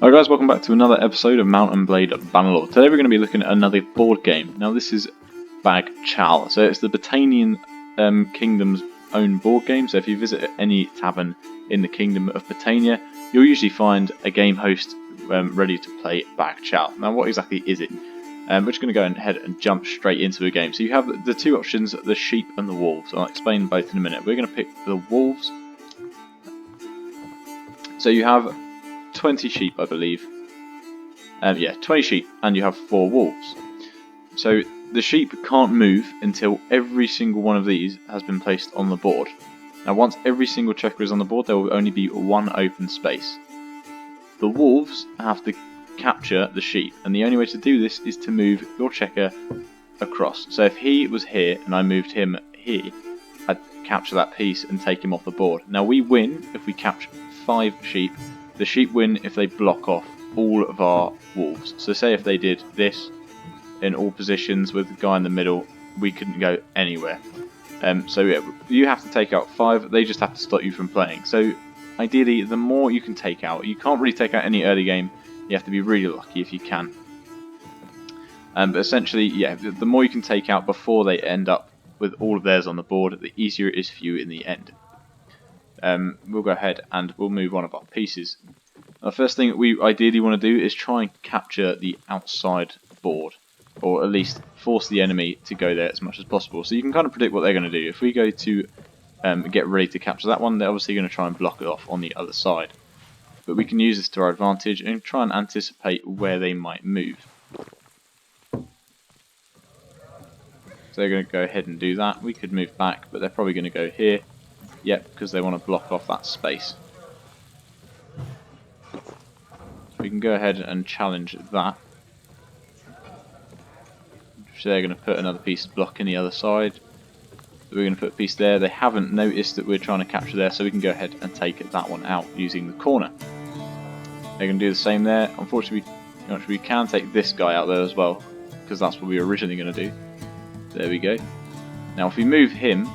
Hi guys, welcome back to another episode of Mount & Blade Bannerlord. Today we're going to be looking at another board game. Now this is BaghChal, so it's the Battanian Kingdom's own board game. So if you visit any tavern in the Kingdom of Battania, you'll usually find a game host ready to play BaghChal. Now what exactly is it? We're just going to go ahead and jump straight into the game. So you have the two options, the sheep and the wolves. I'll explain both in a minute. We're going to pick the wolves. So you have 20 sheep, I believe. Yeah, 20 sheep, and you have 4 wolves. So the sheep can't move until every single one of these has been placed on the board. Now once every single checker is on the board, there will only be one open space. The wolves have to capture the sheep, and the only way to do this is to move your checker across. So if he was here and I moved him here, I'd capture that piece and take him off the board. Now we win if we capture 5 sheep. The sheep win if they block off all of our wolves. So say if they did this in all positions with the guy in the middle, we couldn't go anywhere. So yeah, you have to take out 5, they just have to stop you from playing. So ideally, the more you can take out, you can't really take out any early game, you have to be really lucky if you can. But essentially, yeah, the more you can take out before they end up with all of theirs on the board, the easier it is for you in the end. We'll go ahead and we'll move one of our pieces. The first thing that we ideally want to do is try and capture the outside board, or at least force the enemy to go there as much as possible. So you can kind of predict what they're going to do. If we go to get ready to capture that one, they're obviously going to try and block it off on the other side. But we can use this to our advantage and try and anticipate where they might move. So they're going to go ahead and do that. We could move back, but they're probably going to go here. Yep, because they want to block off that space. We can go ahead and challenge that. So they're going to put another piece of block in the other side. We're going to put a piece there. They haven't noticed that we're trying to capture there, so we can go ahead and take that one out using the corner. They're going to do the same there. Unfortunately, we can take this guy out there as well, because that's what we were originally going to do. There we go. Now if we move him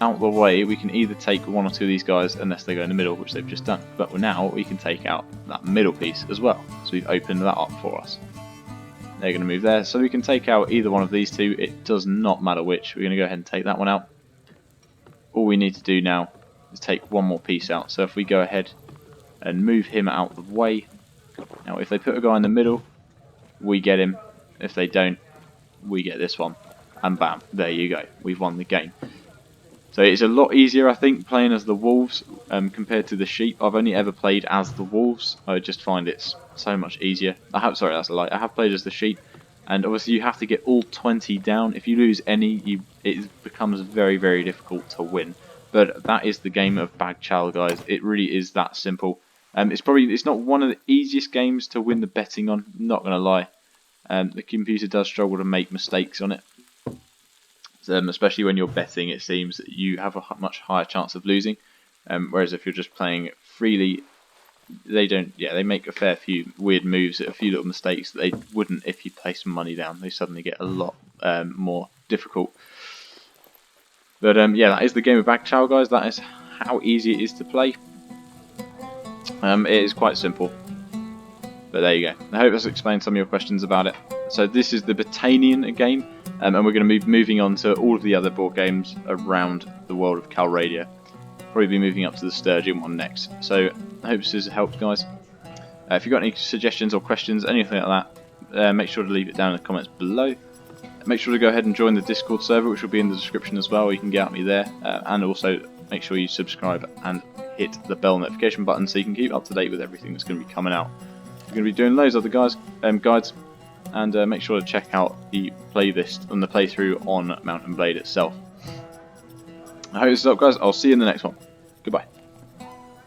out of the way, we can either take 1 or 2 of these guys unless they go in the middle, which they've just done. But now we can take out that middle piece as well. So we've opened that up for us. They're going to move there, so we can take out either one of these 2. It does not matter which. We're going to go ahead and take that one out. All we need to do now is take 1 more piece out. So if we go ahead and move him out of the way. Now if they put a guy in the middle, we get him. If they don't, we get this one. And bam, there you go. We've won the game. So it's a lot easier, I think, playing as the wolves compared to the sheep. I've only ever played as the wolves. I just find it's so much easier. Sorry, that's a lie. I have played as the sheep, and obviously you have to get all 20 down. If you lose any, it becomes very, very difficult to win. But that is the game of BaghChal, guys. It really is that simple. It's not one of the easiest games to win the betting on. Not gonna lie. The computer does struggle to make mistakes on it. Especially when you're betting, it seems that you have a much higher chance of losing. Whereas if you're just playing freely, they make a fair few weird moves, a few little mistakes that they wouldn't if you place some money down. They suddenly get a lot more difficult. But yeah, that is the game of BaghChal, guys. That is how easy it is to play. It is quite simple. But there you go. I hope that's explained some of your questions about it. So this is the Battanian game, and we're going to be moving on to all of the other board games around the world of Calradia. Probably be moving up to the Sturgeon one next. So I hope this has helped, guys. If you've got any suggestions or questions, anything like that, make sure to leave it down in the comments below. Make sure to go ahead and join the Discord server, which will be in the description as well. You can get at me there, and also make sure you subscribe and hit the bell notification button so you can keep up to date with everything that's going to be coming out. We're going to be doing loads of other guides, and make sure to check out the playlist and the playthrough on Mount & Blade itself. I hope this is up, guys. I'll see you in the next one. Goodbye.